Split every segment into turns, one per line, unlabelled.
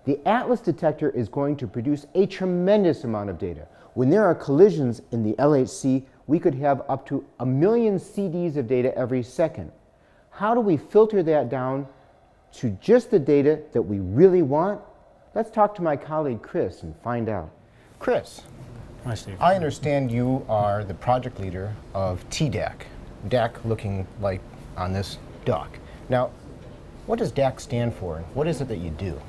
The Atlas detector is going to produce a tremendous amount of data. When there are collisions in the LHC, we could have up to 1 million CDs of data every second. How do we filter that down to just the data that we really want? Let's talk to my colleague Chris and find out. Chris,
hi, Steve.
I understand you are the project leader of TDAQ. DAQ looking like on this dock. Now, what does DAQ stand for, and what is it that you do?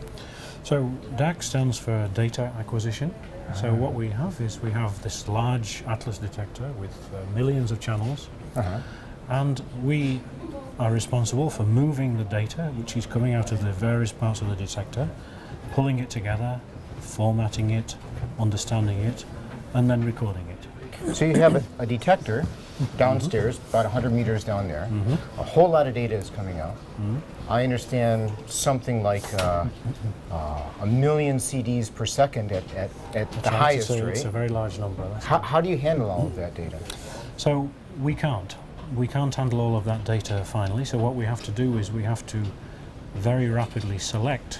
So DAQ stands for data acquisition. So what we have is we have this large Atlas detector with millions of channels, and we are responsible for moving the data which is coming out of the various parts of the detector, pulling it together, formatting it, understanding it, and then recording it.
So you have a detector downstairs, about 100 meters down there. A whole lot of data is coming out. I understand something like 1 million CDs per second at the highest rate.
It's a very large number.
How do you handle all of that data?
So we can't. We can't handle all of that data finally, so what we have to do is we have to very rapidly select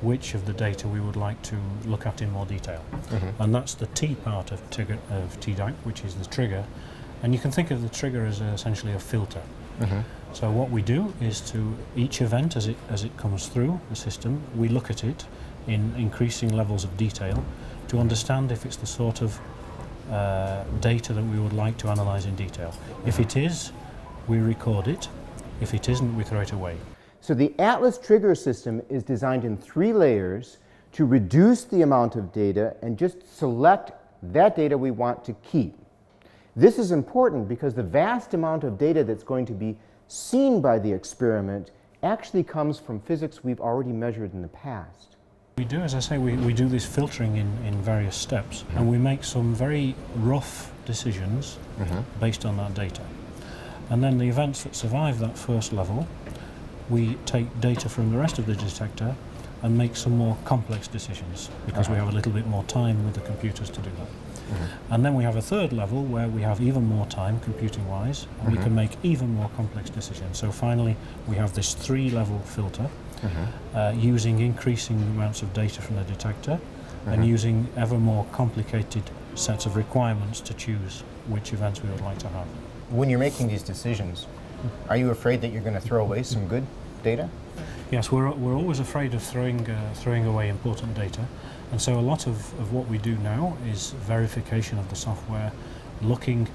which of the data we would like to look at in more detail. And that's the T part of TDAQ, which is the trigger. And you can think of the trigger as essentially a filter. So what we do is to each event as it comes through the system, we look at it in increasing levels of detail to understand if it's the sort of data that we would like to analyze in detail. If it is, we record it. If it isn't, we throw it away.
So the Atlas trigger system is designed in 3 layers to reduce the amount of data and just select that data we want to keep. This is important because the vast amount of data that's going to be seen by the experiment actually comes from physics we've already measured in the past.
We do, as I say, we do this filtering in various steps, and we make some very rough decisions based on that data. And then the events that survive that first level, we take data from the rest of the detector and make some more complex decisions because we have a little bit more time with the computers to do that. And then we have a third level where we have even more time computing-wise, and we can make even more complex decisions. So finally, we have this 3-level filter using increasing amounts of data from the detector and using ever more complicated sets of requirements to choose which events we would like to have.
When you're making these decisions, are you afraid that you're going to throw away some good data?
Yes, we're always afraid of throwing away important data, and so a lot of what we do now is verification of the software, looking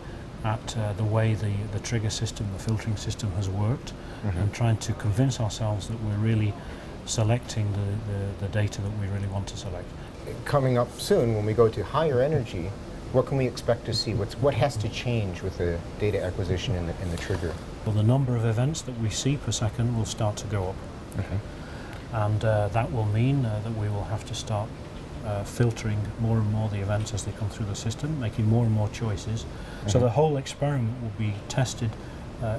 at the way the trigger system, the filtering system has worked, and trying to convince ourselves that we're really selecting the data that we really want to select.
Coming up soon, when we go to higher energy, what can we expect to see? What has to change with the data acquisition in the trigger?
Well, the number of events that we see per second will start to go up. And that will mean that we will have to start filtering more and more the events as they come through the system, making more and more choices. So the whole experiment will be tested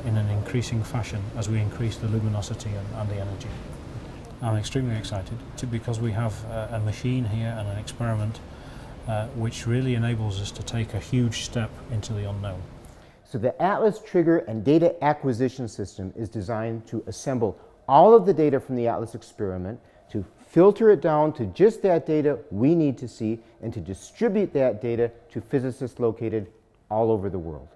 in an increasing fashion as we increase the luminosity and the energy. I'm extremely excited because we have a machine here and an experiment which really enables us to take a huge step into the unknown.
So the Atlas trigger and data acquisition system is designed to assemble all of the data from the Atlas experiment, to filter it down to just that data we need to see, and to distribute that data to physicists located all over the world.